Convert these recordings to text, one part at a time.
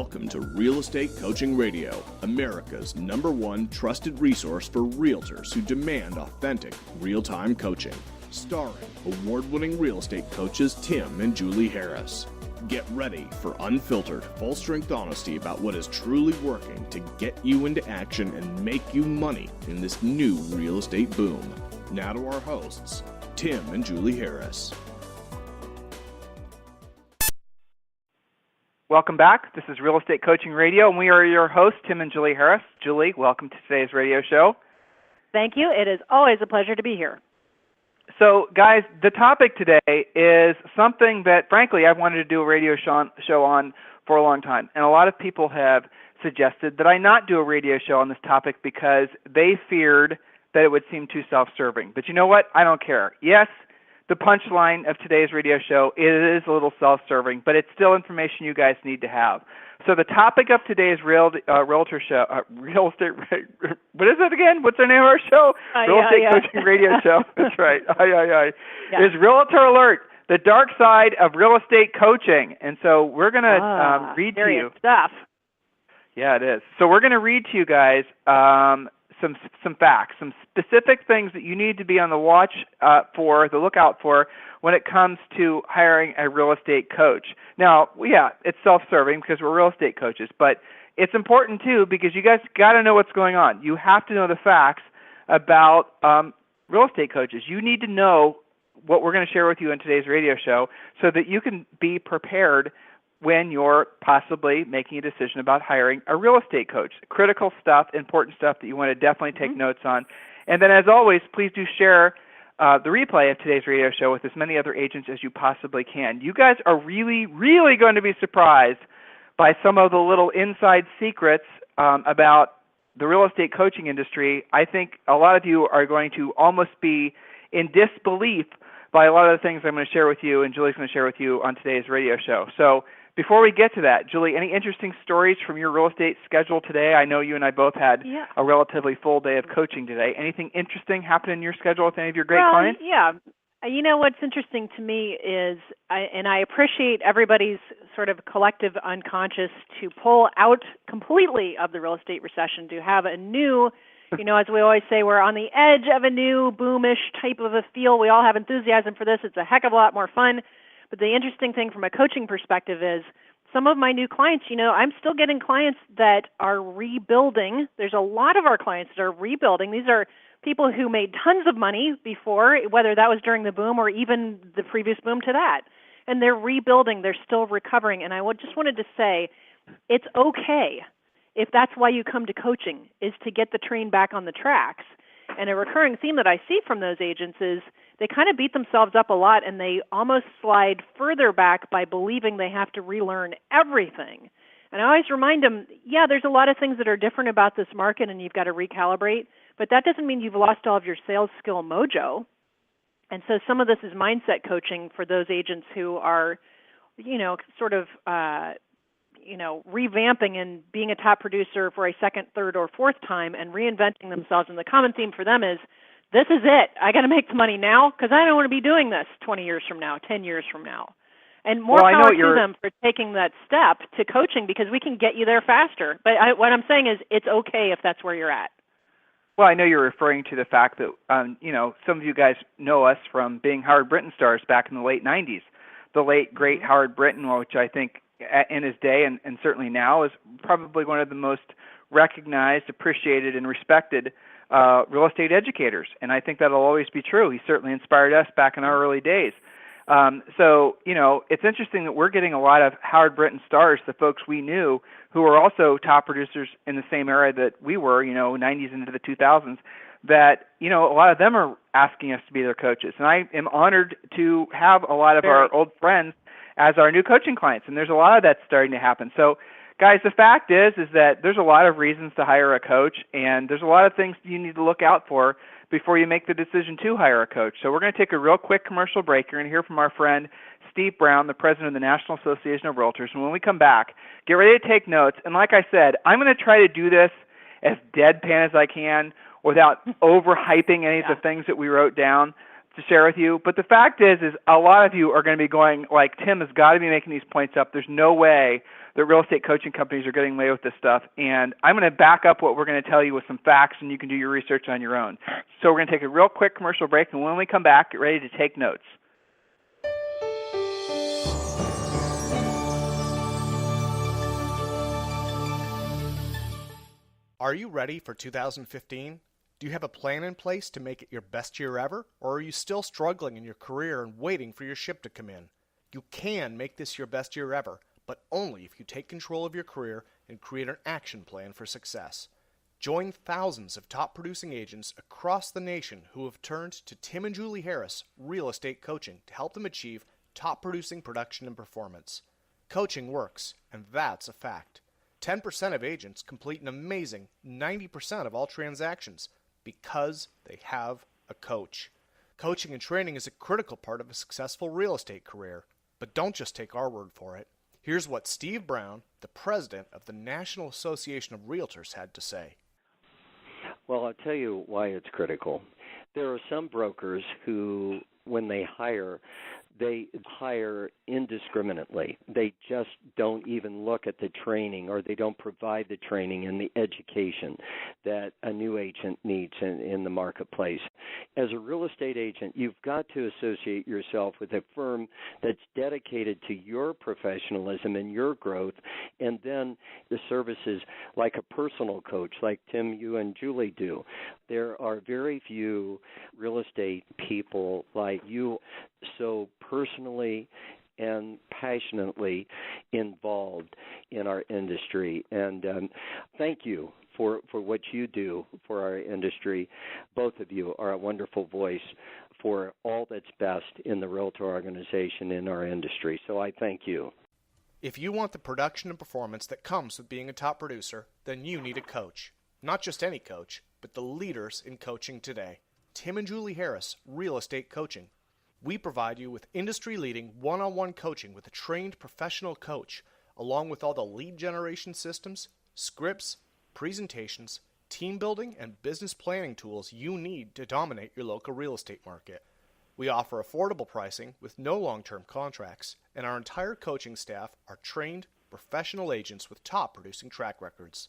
Welcome to Real Estate Coaching Radio, America's #1 trusted resource for realtors who demand authentic, real-time coaching. Starring award-winning real estate coaches Tim and Julie Harris. Get ready for unfiltered, full-strength honesty about what is truly working to get you into action and make you money in this new real estate boom. Now to our hosts, Tim and Julie Harris. Welcome back. This is Real Estate Coaching Radio, and we are your hosts, Tim and Julie Harris. Julie, welcome to today's radio show. Thank you. It is always a pleasure to be here. So, guys, the topic today is something that, frankly, I've wanted to do a radio show on for a long time, and a lot of people have suggested that I not do a radio show on this topic because they feared that it would seem too self-serving. But you know what? I don't care. Yes, the punchline of today's radio show is a little self-serving, but it's still information you guys need to have. So the topic of today's realtor show, real estate, what is it again? What's the name of our show? Real Estate Coaching Radio Show. That's right. Yeah. Is Realtor Alert, the dark side of real estate coaching. And so we're going to read to you. Stuff. Yeah, it is. So we're going to read to you guys some facts, some specific things that you need to be on the the lookout for when it comes to hiring a real estate coach. Now, yeah, it's self-serving because we're real estate coaches, but it's important too because you guys got to know what's going on. You have to know the facts about real estate coaches. You need to know what we're going to share with you in today's radio show so that you can be prepared when you're possibly making a decision about hiring a real estate coach. Critical stuff, important stuff that you want to definitely take notes on. And then, as always, please do share the replay of today's radio show with as many other agents as you possibly can. You guys are really, really going to be surprised by some of the little inside secrets about the real estate coaching industry. I think a lot of you are going to almost be in disbelief by a lot of the things I'm going to share with you and Julie's going to share with you on today's radio show. So before we get to that, Julie, any interesting stories from your real estate schedule today? I know you and I both had a relatively full day of coaching today. Anything interesting happen in your schedule with any of your great clients? Yeah. You know, what's interesting to me is, I appreciate everybody's sort of collective unconscious to pull out completely of the real estate recession, to have a new, as we always say, we're on the edge of a new boomish type of a feel. We all have enthusiasm for this. It's a heck of a lot more fun. But the interesting thing from a coaching perspective is some of my new clients, I'm still getting clients that are rebuilding. There's a lot of our clients that are rebuilding. These are people who made tons of money before, whether that was during the boom or even the previous boom to that. And they're rebuilding. They're still recovering. And I just wanted to say it's okay if that's why you come to coaching, is to get the train back on the tracks. And a recurring theme that I see from those agents is they kind of beat themselves up a lot and they almost slide further back by believing they have to relearn everything. And I always remind them, there's a lot of things that are different about this market and you've got to recalibrate, but that doesn't mean you've lost all of your sales skill mojo. And so some of this is mindset coaching for those agents who are, revamping and being a top producer for a second, third, or fourth time and reinventing themselves. And the common theme for them is, this is it. I got to make the money now because I don't want to be doing this 20 years from now, 10 years from now. And more power to them for taking that step to coaching because we can get you there faster. But what I'm saying is it's okay if that's where you're at. Well, I know you're referring to the fact that, some of you guys know us from being Howard Brinton stars back in the late 90s. The late, great Howard Brinton, which I think in his day and certainly now is probably one of the most recognized, appreciated, and respected real estate educators, and I think that'll always be true. He certainly inspired us back in our early days. So, it's interesting that we're getting a lot of Howard Brinton stars, the folks we knew, who are also top producers in the same era that we were, 90s into the 2000s, that, a lot of them are asking us to be their coaches. And I am honored to have a lot of our old friends as our new coaching clients, and there's a lot of that starting to happen. So, guys, the fact is that there's a lot of reasons to hire a coach, and there's a lot of things you need to look out for before you make the decision to hire a coach. So we're going to take a real quick commercial break. You're going to hear from our friend Steve Brown, the president of the National Association of Realtors. And when we come back, get ready to take notes. And like I said, I'm going to try to do this as deadpan as I can without overhyping any of the things that we wrote down. to share with you. But the fact is a lot of you are going to be going like, Tim has got to be making these points up. There's no way that real estate coaching companies are getting away with this stuff. And I'm going to back up what we're going to tell you with some facts, and you can do your research on your own. So we're going to take a real quick commercial break, and when we come back, get ready to take notes. Are you ready for 2015? Do you have a plan in place to make it your best year ever, or are you still struggling in your career and waiting for your ship to come in? You can make this your best year ever, but only if you take control of your career and create an action plan for success. Join thousands of top producing agents across the nation who have turned to Tim and Julie Harris Real Estate Coaching to help them achieve top producing production and performance. Coaching works, and that's a fact. 10% of agents complete an amazing 90% of all transactions because they have a coach. Coaching and training is a critical part of a successful real estate career, but don't just take our word for it. Here's what Steve Brown, the president of the National Association of Realtors, had to say. Well, I'll tell you why it's critical. There are some brokers who, when they hire indiscriminately. They just don't even look at the training, or they don't provide the training and the education that a new agent needs in the marketplace. As a real estate agent, you've got to associate yourself with a firm that's dedicated to your professionalism and your growth, and then the services like a personal coach, like Tim, you and Julie do. There are very few real estate people like you, so personally and passionately involved in our industry. And thank you for what you do for our industry. Both of you are a wonderful voice for all that's best in the Realtor organization in our industry. So I thank you. If you want the production and performance that comes with being a top producer, then you need a coach. Not just any coach, but the leaders in coaching today. Tim and Julie Harris, Real Estate Coaching. We provide you with industry-leading one-on-one coaching with a trained professional coach, along with all the lead generation systems, scripts, presentations, team building, and business planning tools you need to dominate your local real estate market. We offer affordable pricing with no long-term contracts, and our entire coaching staff are trained, professional agents with top producing track records.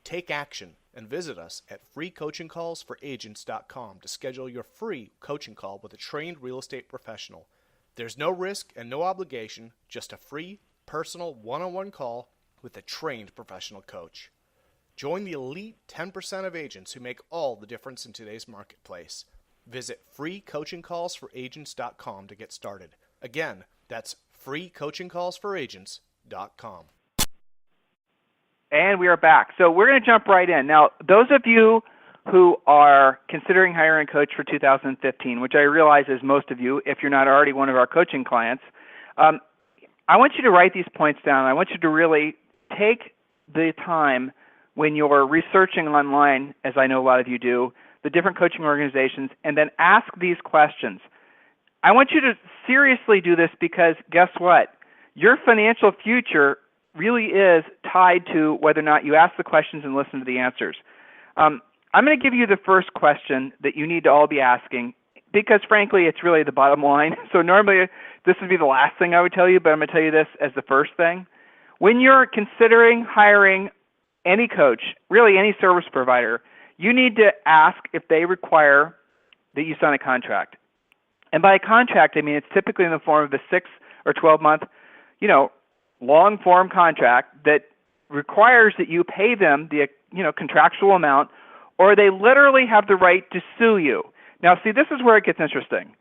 Take action and visit us at freecoachingcallsforagents.com to schedule your free coaching call with a trained real estate professional. There's no risk and no obligation, just a free, personal, one-on-one call with a trained professional coach. Join the elite 10% of agents who make all the difference in today's marketplace. Visit freecoachingcallsforagents.com to get started. Again, that's freecoachingcallsforagents.com. And we are back. So we're going to jump right in. Now, those of you who are considering hiring a coach for 2015, which I realize is most of you, if you're not already one of our coaching clients, I want you to write these points down. I want you to really take the time when you're researching online, as I know a lot of you do, the different coaching organizations, and then ask these questions. I want you to seriously do this because guess what? Your financial future really is tied to whether or not you ask the questions and listen to the answers. I'm going to give you the first question that you need to all be asking because, frankly, it's really the bottom line. So normally this would be the last thing I would tell you, but I'm going to tell you this as the first thing. When you're considering hiring any coach, really any service provider, you need to ask if they require that you sign a contract. And by a contract, I mean it's typically in the form of a 6 or 12-month, long-form contract that requires that you pay them the contractual amount, or they literally have the right to sue you. Now, see, this is where it gets interesting.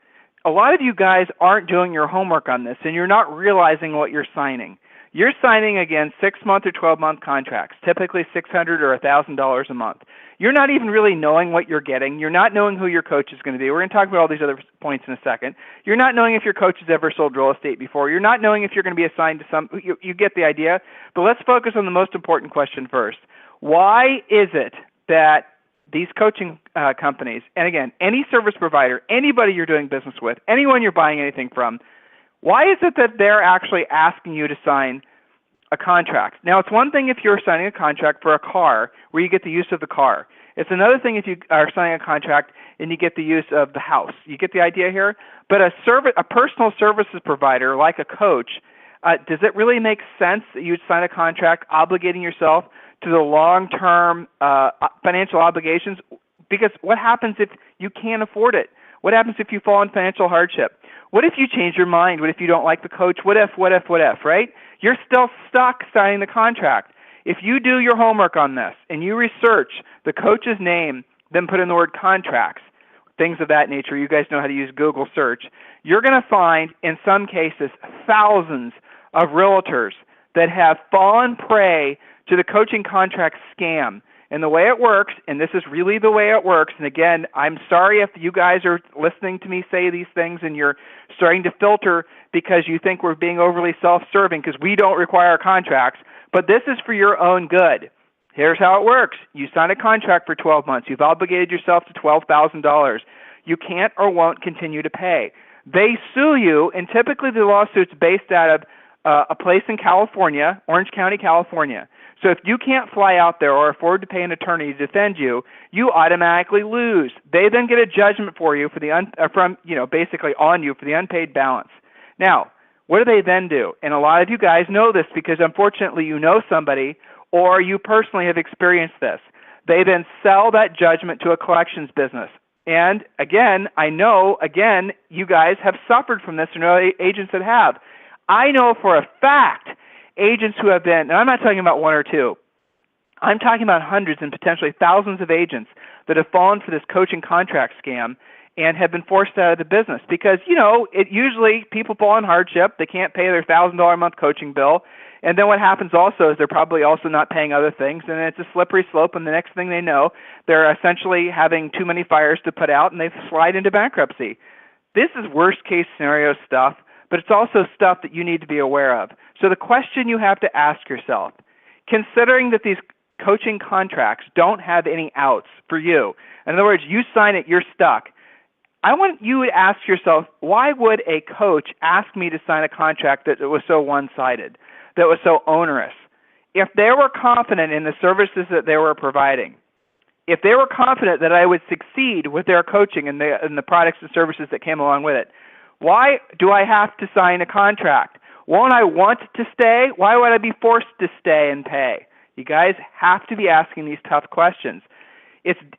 A lot of you guys aren't doing your homework on this, and you're not realizing what you're signing. You're signing, again, 6-month or 12-month contracts, typically $600 or $1,000 a month. You're not even really knowing what you're getting. You're not knowing who your coach is going to be. We're going to talk about all these other points in a second. You're not knowing if your coach has ever sold real estate before. You're not knowing if you're going to be assigned to some. You get the idea. But let's focus on the most important question first. Why is it that these coaching companies, and again, any service provider, anybody you're doing business with, anyone you're buying anything from, why is it that they're actually asking you to sign a contract? Now, it's one thing if you're signing a contract for a car where you get the use of the car. It's another thing if you are signing a contract and you get the use of the house. You get the idea here? But a personal services provider like a coach, does it really make sense that you'd sign a contract obligating yourself to the long-term financial obligations? Because what happens if you can't afford it? What happens if you fall in financial hardship? What if you change your mind? What if you don't like the coach? What if, right? You're still stuck signing the contract. If you do your homework on this and you research the coach's name, then put in the word contracts, things of that nature, you guys know how to use Google search, you're going to find, in some cases, thousands of realtors that have fallen prey to the coaching contract scam. And the way it works, and this is really the way it works, and again, I'm sorry if you guys are listening to me say these things and you're starting to filter because you think we're being overly self-serving because we don't require contracts, but this is for your own good. Here's how it works. You sign a contract for 12 months. You've obligated yourself to $12,000. You can't or won't continue to pay. They sue you, and typically the lawsuit's based out of a place in California, Orange County, California. So if you can't fly out there or afford to pay an attorney to defend you, you automatically lose. They then get a judgment for you for the basically on you for the unpaid balance. Now, what do they then do? And a lot of you guys know this because unfortunately you know somebody or you personally have experienced this. They then sell that judgment to a collections business. And again, I know, you guys have suffered from this or know agents that have. I know for a fact agents who have been, and I'm not talking about one or two, I'm talking about hundreds and potentially thousands of agents that have fallen for this coaching contract scam and have been forced out of the business because, it usually people fall in hardship, they can't pay their $1,000 a month coaching bill, and then what happens also is they're probably also not paying other things, and it's a slippery slope, and the next thing they know, they're essentially having too many fires to put out, and they slide into bankruptcy. This is worst case scenario stuff, but it's also stuff that you need to be aware of. So the question you have to ask yourself, considering that these coaching contracts don't have any outs for you, in other words, you sign it, you're stuck, I want you to ask yourself, why would a coach ask me to sign a contract that was so one-sided, that was so onerous? If they were confident in the services that they were providing, if they were confident that I would succeed with their coaching and the products and services that came along with it, why do I have to sign a contract? Won't I want to stay? Why would I be forced to stay and pay? You guys have to be asking these tough questions.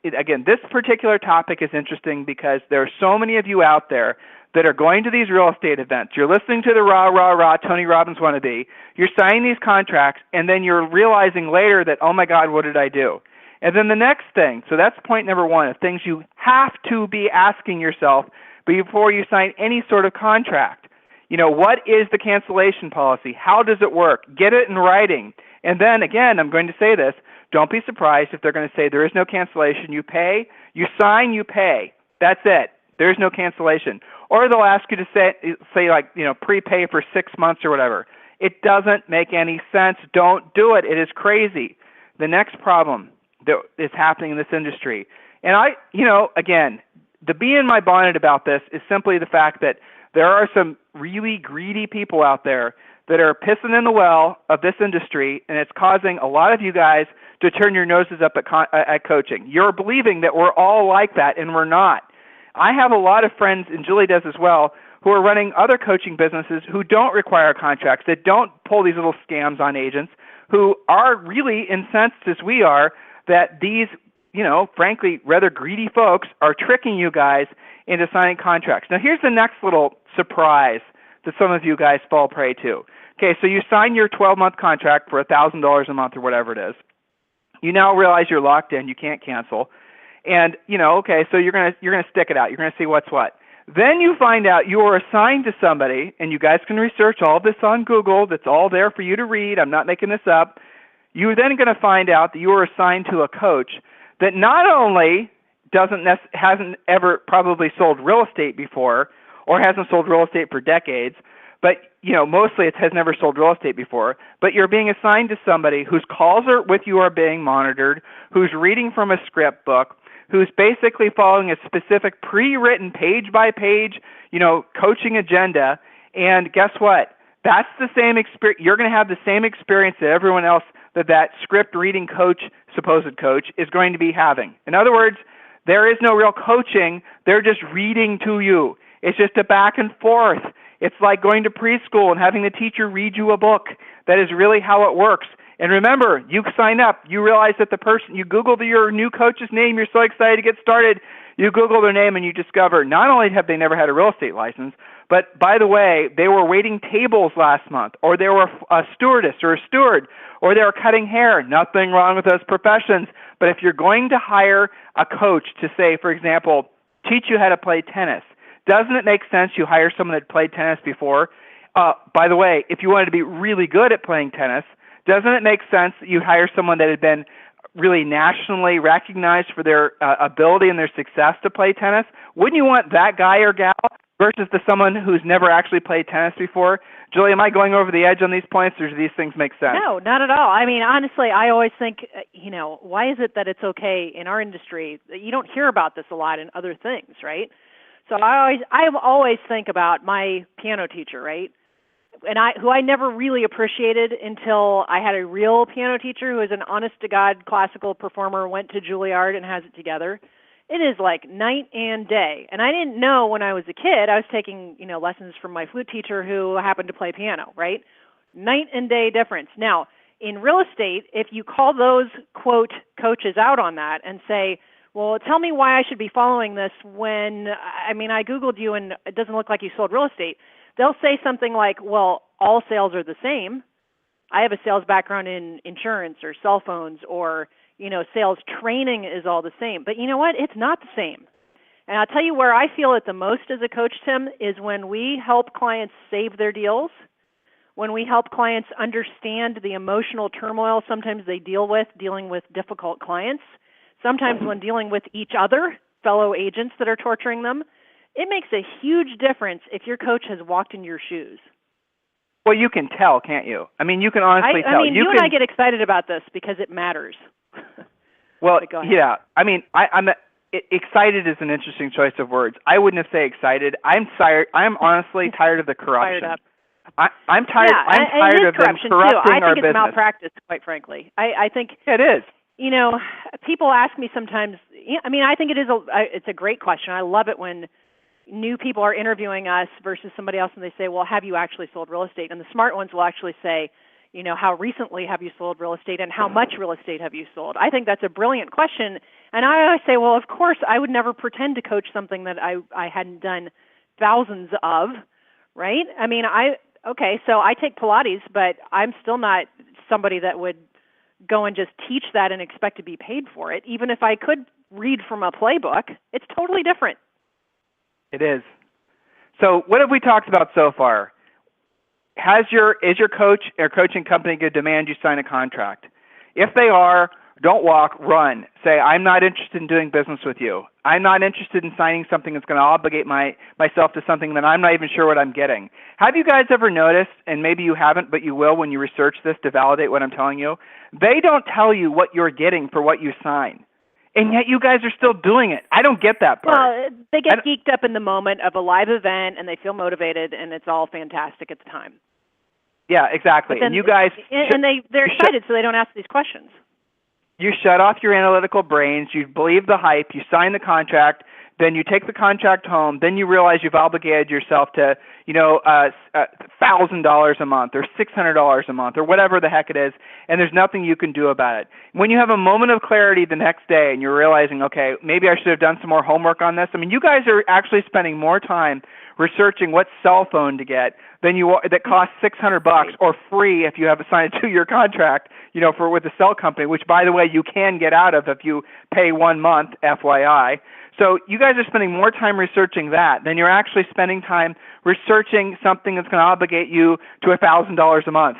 Again, this particular topic is interesting because there are so many of you out there that are going to these real estate events. You're listening to the rah, Tony Robbins wannabe. You're signing these contracts, and then you're realizing later that, oh my God, what did I do? And then the next thing, so that's point number one, of things you have to be asking yourself before you sign any sort of contract. What is the cancellation policy? How does it work? Get it in writing. And then, again, I'm going to say this, don't be surprised if they're going to say there is no cancellation. You pay, you sign, you pay. That's it. There's no cancellation. Or they'll ask you to say prepay for 6 months or whatever. It doesn't make any sense. Don't do it. It is crazy. The next problem that is happening in this industry, and again, the bee in my bonnet about this is simply the fact that there are some really greedy people out there that are pissing in the well of this industry, and it's causing a lot of you guys to turn your noses up at coaching. You're believing that we're all like that, and we're not. I have a lot of friends, and Julie does as well, who are running other coaching businesses who don't require contracts, that don't pull these little scams on agents, who are really incensed as we are that these, frankly, rather greedy folks are tricking you guys into signing contracts. Now, here's the next little surprise that some of you guys fall prey to. Okay, so you sign your 12-month contract for $1,000 a month or whatever it is. You now realize you're locked in, you can't cancel. And, so you're gonna stick it out. You're gonna see what's what. Then you find out you are assigned to somebody, and you guys can research all this on Google. That's all there for you to read. I'm not making this up. You're then going to find out that you are assigned to a coach that not only hasn't ever probably sold real estate before, or hasn't sold real estate for decades, but mostly it has never sold real estate before, but you're being assigned to somebody whose calls with you are being monitored, who's reading from a script book, who's basically following a specific pre-written page-by-page, coaching agenda, and guess what? That's the same experience. You're going to have the same experience that everyone else that script reading coach, supposed coach, is going to be having. In other words, there is no real coaching. They're just reading to you. It's just a back and forth. It's like going to preschool and having the teacher read you a book. That is really how it works. And remember, you sign up. You realize that the person, you Google your new coach's name. You're so excited to get started. You Google their name and you discover not only have they never had a real estate license, but by the way, they were waiting tables last month, or they were a stewardess or a steward, or they were cutting hair. Nothing wrong with those professions. But if you're going to hire a coach to say, for example, teach you how to play tennis, doesn't it make sense you hire someone that played tennis before? By the way, if you wanted to be really good at playing tennis, doesn't it make sense that you hire someone that had been really nationally recognized for their ability and their success to play tennis? Wouldn't you want that guy or gal versus someone who's never actually played tennis before? Julie, am I going over the edge on these points, or do these things make sense? No, not at all. I mean, honestly, I always think, why is it that it's okay in our industry? You don't hear about this a lot in other things, right? So I always think about my piano teacher, right? And who I never really appreciated until I had a real piano teacher who is an honest-to-God classical performer, went to Juilliard and has it together. It is like night and day. And I didn't know when I was a kid. I was taking, lessons from my flute teacher who happened to play piano, right? Night and day difference. Now, in real estate, if you call those, quote, coaches out on that and say, well, tell me why I should be following this when, I Googled you and it doesn't look like you sold real estate. They'll say something like, well, all sales are the same. I have a sales background in insurance or cell phones, or, sales training is all the same. But you know what? It's not the same. And I'll tell you where I feel it the most as a coach, Tim, is when we help clients save their deals, when we help clients understand the emotional turmoil sometimes they dealing with difficult clients, sometimes when dealing with each other, fellow agents that are torturing them. It makes a huge difference if your coach has walked in your shoes. Well, you can tell, can't you? You can honestly tell. You and I get excited about this because it matters. Well, yeah. I'm excited is an interesting choice of words. I wouldn't have said excited. I'm tired. I'm honestly tired of the corruption. Fired up. I'm tired. Yeah, I'm tired of them corrupting our business. I think it's malpractice, quite frankly. I think it is. People ask me sometimes. I think it's a great question. I love it when new people are interviewing us versus somebody else, and they say, well, have you actually sold real estate? And the smart ones will actually say, how recently have you sold real estate and how much real estate have you sold? I think that's a brilliant question. And I always say, well, of course, I would never pretend to coach something that I hadn't done thousands of, right? So I take Pilates, but I'm still not somebody that would go and just teach that and expect to be paid for it. Even if I could read from a playbook, it's totally different. It is. So what have we talked about so far? Is your coach or coaching company going to demand you sign a contract? If they are, don't walk, run. Say, I'm not interested in doing business with you. I'm not interested in signing something that's going to obligate myself to something that I'm not even sure what I'm getting. Have you guys ever noticed, and maybe you haven't, but you will when you research this to validate what I'm telling you, they don't tell you what you're getting for what you sign. And yet you guys are still doing it. I don't get that part. Well, they get geeked up in the moment of a live event, and they feel motivated, and it's all fantastic at the time. Yeah, exactly. Then, and you guys... they're excited, so they don't ask these questions. You shut off your analytical brains. You believe the hype. You sign the contract. Then you take the contract home. Then you realize you've obligated yourself to, $1,000 a month or $600 a month or whatever the heck it is, and there's nothing you can do about it. When you have a moment of clarity the next day and you're realizing, okay, maybe I should have done some more homework on this. You guys are actually spending more time researching what cell phone to get than that costs $600 or free if you have signed a 2-year contract, with the cell company, which, by the way, you can get out of if you pay 1 month, FYI. So you guys are spending more time researching that than you're actually spending time researching something that's going to obligate you to $1,000 a month.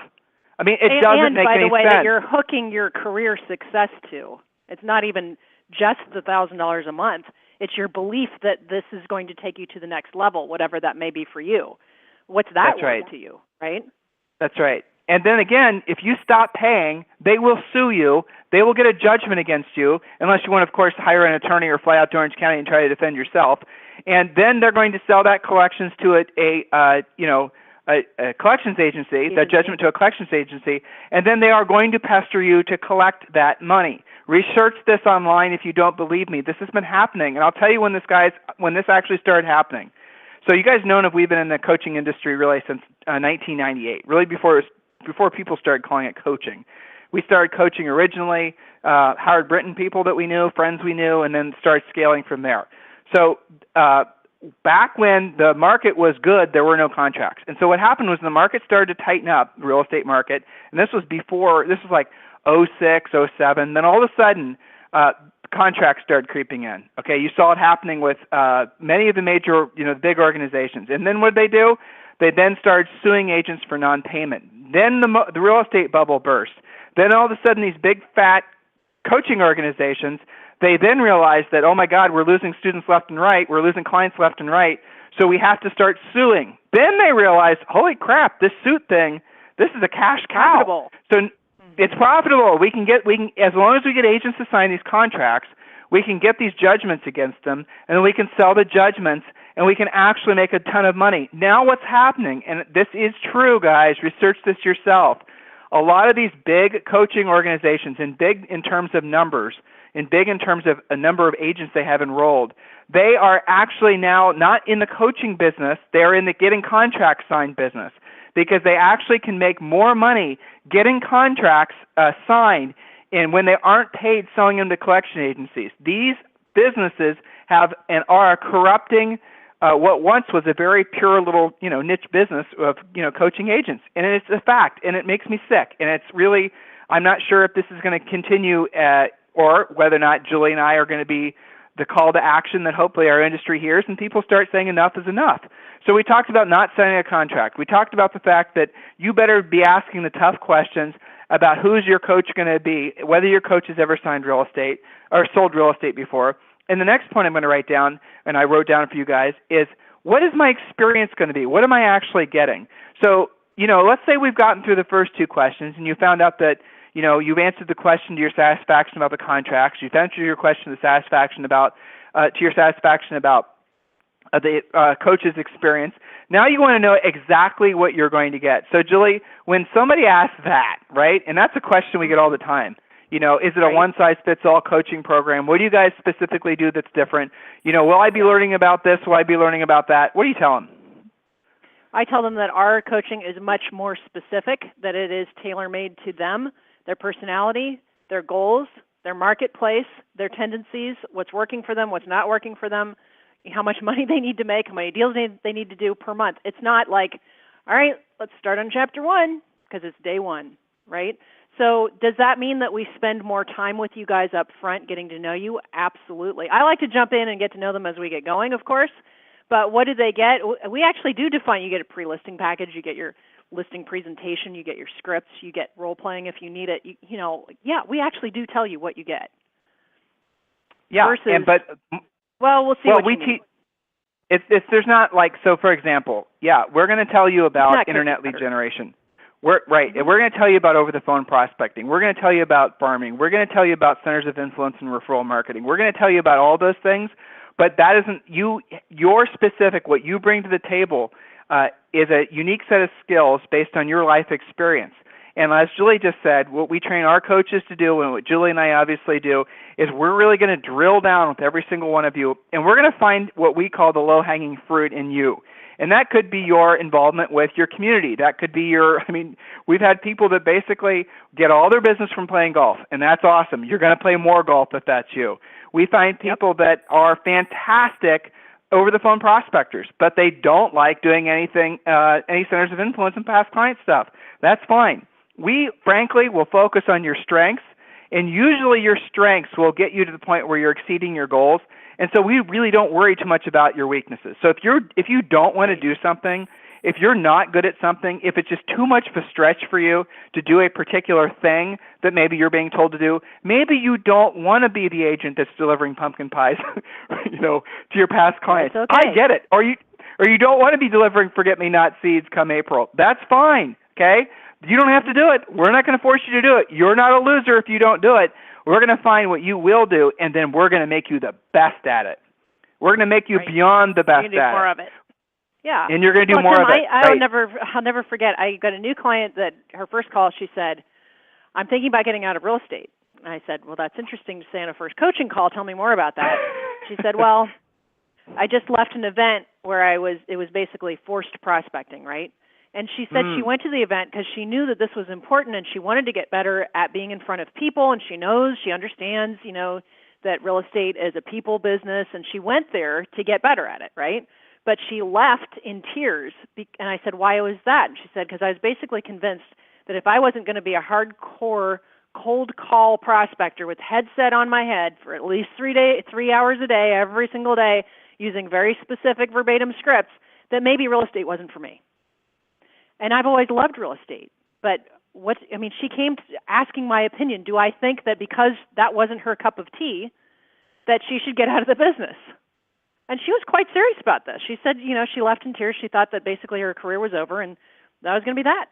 It doesn't make any sense. And by the way, that you're hooking your career success to. It's not even just the $1,000 a month. It's your belief that this is going to take you to the next level, whatever that may be for you. What's that worth to you, right? That's right. And then again, if you stop paying, they will sue you. They will get a judgment against you, unless you want, of course, to hire an attorney or fly out to Orange County and try to defend yourself. And then they're going to sell that collections to a collections agency, that judgment to a collections agency, and then they are going to pester you to collect that money. Research this online if you don't believe me. This has been happening, and I'll tell you when this actually started happening. So you guys know that we've been in the coaching industry really since 1998, really before people started calling it coaching. We started coaching originally, Howard Brinton people that we knew, friends we knew, and then started scaling from there. So back when the market was good, there were no contracts. And so what happened was the market started to tighten up, the real estate market, and this was like 06, 07. Then all of a sudden, contracts started creeping in. Okay, you saw it happening with many of the major, big organizations. And then what did they do? They then started suing agents for non-payment. Then the real estate bubble burst. Then all of a sudden, these big fat coaching organizations, they then realized that, oh my God, we're losing students left and right, we're losing clients left and right, so we have to start suing. Then they realized, holy crap, this suit thing, this is a cash cow. Profitable. So it's profitable. We can as long as we get agents to sign these contracts, we can get these judgments against them, and then we can sell the judgments, and we can actually make a ton of money. Now what's happening, and this is true, guys, research this yourself. A lot of these big coaching organizations, and big in terms of numbers, and big in terms of a number of agents they have enrolled, they are actually now not in the coaching business, they're in the getting contracts signed business, because they actually can make more money getting contracts signed and when they aren't paid selling them to collection agencies. These businesses have and are corrupting what once was a very pure little niche business of coaching agents, and it's a fact, and it makes me sick. And it's really, I'm not sure if this is going to continue, or whether or not Julie and I are going to be the call to action that hopefully our industry hears, and people start saying enough is enough. So we talked about not signing a contract. We talked about the fact that you better be asking the tough questions about who's your coach going to be, whether your coach has ever signed real estate or sold real estate before. And the next point I'm going to write down, and I wrote down for you guys, is what is my experience going to be? What am I actually getting? So, let's say we've gotten through the first two questions, and you found out that, you've answered the question to your satisfaction about the contracts. You've answered your question to your satisfaction about the coach's experience. Now you want to know exactly what you're going to get. So, Julie, when somebody asks that, right, and that's a question we get all the time, is it a one-size-fits-all coaching program? What do you guys specifically do that's different? Will I be learning about this? Will I be learning about that? What do you tell them? I tell them that our coaching is much more specific, that it is tailor-made to them, their personality, their goals, their marketplace, their tendencies, what's working for them, what's not working for them, how much money they need to make, how many deals they need to do per month. It's not like, all right, let's start on chapter 1 because it's day 1, right? So does that mean that we spend more time with you guys up front getting to know you? Absolutely. I like to jump in and get to know them as we get going, of course. But what do they get? We actually do define. You get a pre-listing package. You get your listing presentation. You get your scripts. You get role-playing if you need it. We actually do tell you what you get. Yeah, versus, we'll see what you need. If there's not so for example, we're going to tell you about internet lead generation. We're going to tell you about over-the-phone prospecting. We're going to tell you about farming. We're going to tell you about centers of influence and referral marketing. We're going to tell you about all those things, but that isn't your specific, what you bring to the table is a unique set of skills based on your life experience. And as Julie just said, what we train our coaches to do, and what Julie and I obviously do, is we're really going to drill down with every single one of you, and we're going to find what we call the low-hanging fruit in you. And that could be your involvement with your community. That could be we've had people that basically get all their business from playing golf, and that's awesome. You're going to play more golf if that's you. We find people that are fantastic over-the-phone prospectors, but they don't like doing any centers of influence and past client stuff. That's fine. We, frankly, will focus on your strengths, and usually your strengths will get you to the point where you're exceeding your goals. And so we really don't worry too much about your weaknesses. So if you don't want to do something, if you're not good at something, if it's just too much of a stretch for you to do a particular thing that maybe you're being told to do, maybe you don't want to be the agent that's delivering pumpkin pies, to your past clients. That's okay. I get it. Or you don't want to be delivering forget-me-not seeds come April. That's fine. Okay? You don't have to do it. We're not going to force you to do it. You're not a loser if you don't do it. We're going to find what you will do, and then we're going to make you the best at it. We're going to make you beyond the best at it. More of it. Yeah. And you're going to do more Tim, of it. I'll never forget. I got a new client that her first call, she said, "I'm thinking about getting out of real estate." And I said, "Well, that's interesting to say on a first coaching call. Tell me more about that." She said, "Well, I just left an event where it was basically forced prospecting, right?" And she said she went to the event because she knew that this was important and she wanted to get better at being in front of people, and she understands, that real estate is a people business, and she went there to get better at it, right? But she left in tears, and I said, "Why was that?" And she said, "Because I was basically convinced that if I wasn't going to be a hardcore cold call prospector with headset on my head for at least 3 hours a day, every single day, using very specific verbatim scripts, that maybe real estate wasn't for me." And I've always loved real estate, but she came asking my opinion. Do I think that because that wasn't her cup of tea, that she should get out of the business? And she was quite serious about this. She said, she left in tears. She thought that basically her career was over, and that was going to be that.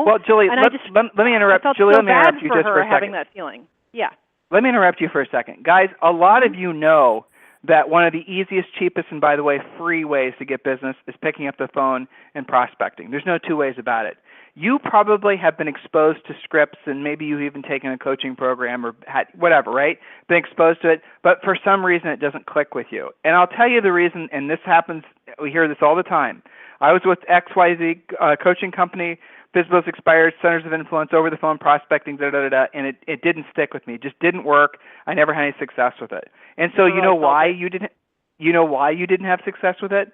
Well, Julie, let me interrupt. Julie, let me interrupt you just for a second. Having that feeling. Yeah. Let me interrupt you for a second. Guys, a lot of you know that one of the easiest, cheapest, and by the way, free ways to get business is picking up the phone and prospecting. There's no two ways about it. You probably have been exposed to scripts, and maybe you've even taken a coaching program or had whatever, right? Been exposed to it, but for some reason it doesn't click with you. And I'll tell you the reason, and this happens, we hear this all the time. I was with XYZ coaching company, Visibles expired, centers of influence, over the phone prospecting, and it didn't stick with me. It just didn't work. I never had any success with it. And so you know why you didn't have success with it?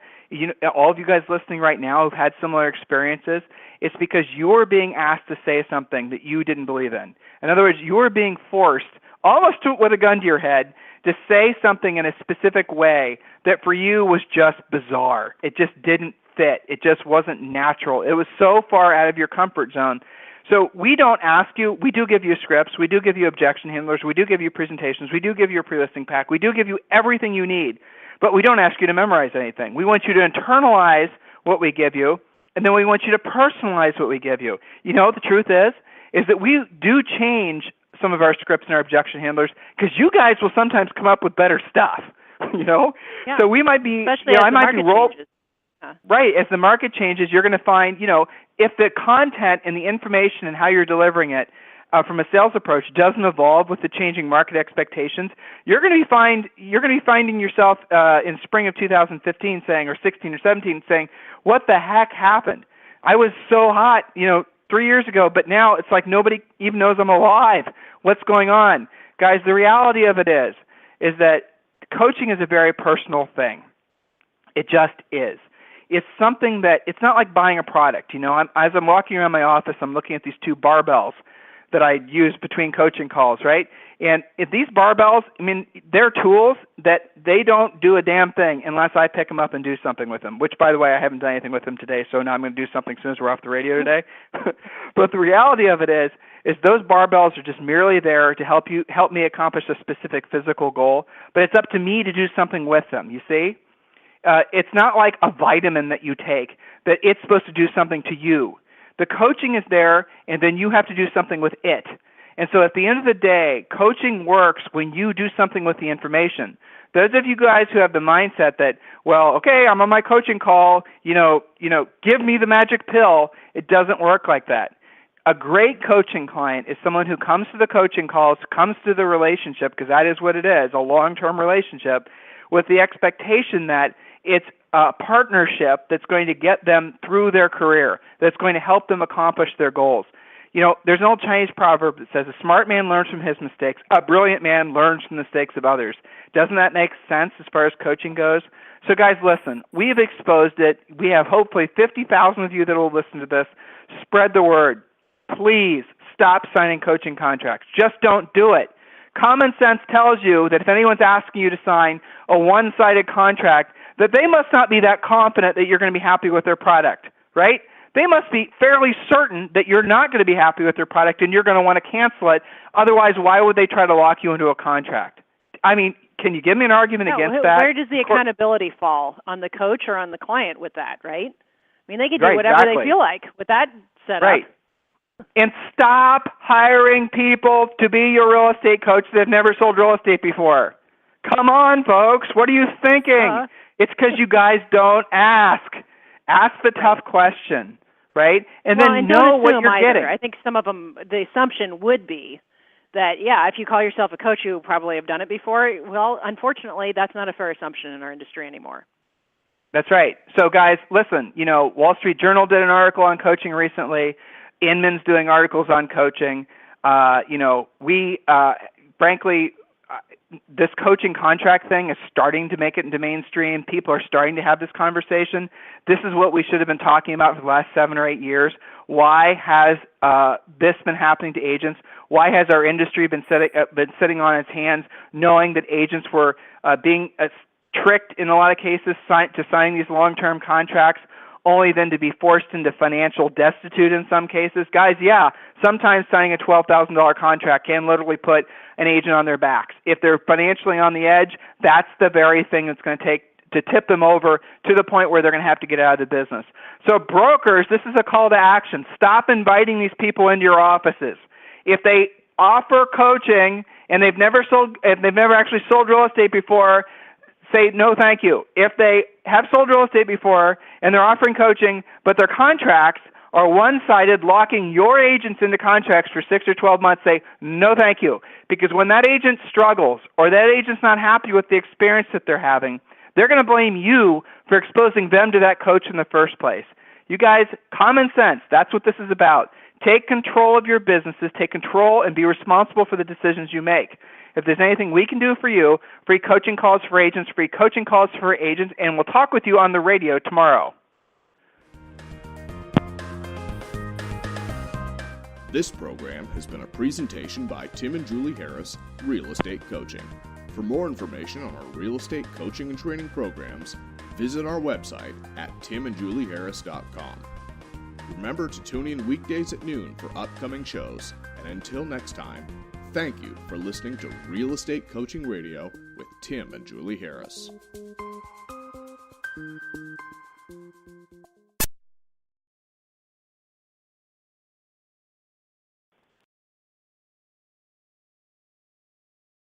All of you guys listening right now who've had similar experiences, it's because you're being asked to say something that you didn't believe in. In other words, you're being forced, almost with a gun to your head, to say something in a specific way that for you was just bizarre. It just didn't fit. It just wasn't natural. It was so far out of your comfort zone. So we don't ask you. We do give you scripts. We do give you objection handlers. We do give you presentations. We do give you a pre-listing pack. We do give you everything you need. But we don't ask you to memorize anything. We want you to internalize what we give you, and then we want you to personalize what we give you. The truth is that we do change some of our scripts and our objection handlers because you guys will sometimes come up with better stuff. Yeah. So we might be, especially as the market changes. Right. As the market changes, you're going to find, if the content and the information and how you're delivering it from a sales approach doesn't evolve with the changing market expectations, you're going to be finding yourself in spring of 2015 saying, or 16 or 17 saying, "What the heck happened? I was so hot, 3 years ago, but now it's like nobody even knows I'm alive. What's going on?" Guys, the reality of it is that coaching is a very personal thing. It just is. It's something that, it's not like buying a product. As I'm walking around my office, I'm looking at these two barbells that I use between coaching calls, right? And if these barbells, they're tools that they don't do a damn thing unless I pick them up and do something with them, which, by the way, I haven't done anything with them today, so now I'm going to do something as soon as we're off the radio today. But the reality of it is those barbells are just merely there to help me accomplish a specific physical goal, but it's up to me to do something with them, you see? It's not like a vitamin that you take, that it's supposed to do something to you. The coaching is there, and then you have to do something with it. And so at the end of the day, coaching works when you do something with the information. Those of you guys who have the mindset that, well, okay, I'm on my coaching call, give me the magic pill, it doesn't work like that. A great coaching client is someone who comes to the coaching calls, comes to the relationship, because that is what it is, a long-term relationship, with the expectation that it's a partnership that's going to get them through their career, that's going to help them accomplish their goals. There's an old Chinese proverb that says, a smart man learns from his mistakes, a brilliant man learns from the mistakes of others. Doesn't that make sense as far as coaching goes? So guys, listen, we've exposed it. We have hopefully 50,000 of you that will listen to this. Spread the word. Please stop signing coaching contracts. Just don't do it. Common sense tells you that if anyone's asking you to sign a one-sided contract, that they must not be that confident that you're going to be happy with their product, right? They must be fairly certain that you're not going to be happy with their product and you're going to want to cancel it. Otherwise, why would they try to lock you into a contract? Can you give me an argument against that? Where does the accountability fall? On the coach or on the client with that, right? They can do whatever they feel like with that setup. Right. And stop hiring people to be your real estate coach that have never sold real estate before. Come on, folks. What are you thinking? It's because you guys don't ask. Ask the tough question, right? And then know what you're getting. I think some of them, the assumption would be that, yeah, if you call yourself a coach, you probably have done it before. Well, unfortunately, that's not a fair assumption in our industry anymore. That's right. So, guys, listen, Wall Street Journal did an article on coaching recently. Inman's doing articles on coaching. Frankly, this coaching contract thing is starting to make it into mainstream. People are starting to have this conversation. This is what we should have been talking about for the last 7 or 8 years. Why has this been happening to agents? Why has our industry been sitting on its hands, knowing that agents were being tricked in a lot of cases to sign these long-term contracts, only then to be forced into financial destitute in some cases? Guys, yeah, sometimes signing a $12,000 contract can literally put an agent on their backs. If they're financially on the edge, that's the very thing that's going to take to tip them over to the point where they're going to have to get out of the business. So brokers, this is a call to action. Stop inviting these people into your offices. If they offer coaching and they've never actually sold real estate before, say no thank you. If they have sold real estate before and they're offering coaching, but their contracts are one-sided, locking your agents into contracts for 6 or 12 months, say no thank you. Because when that agent struggles or that agent's not happy with the experience that they're having, they're going to blame you for exposing them to that coach in the first place. You guys, common sense, that's what this is about. Take control of your businesses, take control and be responsible for the decisions you make. If there's anything we can do for you, free coaching calls for agents, and we'll talk with you on the radio tomorrow. This program has been a presentation by Tim and Julie Harris, Real Estate Coaching. For more information on our real estate coaching and training programs, visit our website at timandjulieharris.com. Remember to tune in weekdays at noon for upcoming shows, and until next time, thank you for listening to Real Estate Coaching Radio with Tim and Julie Harris.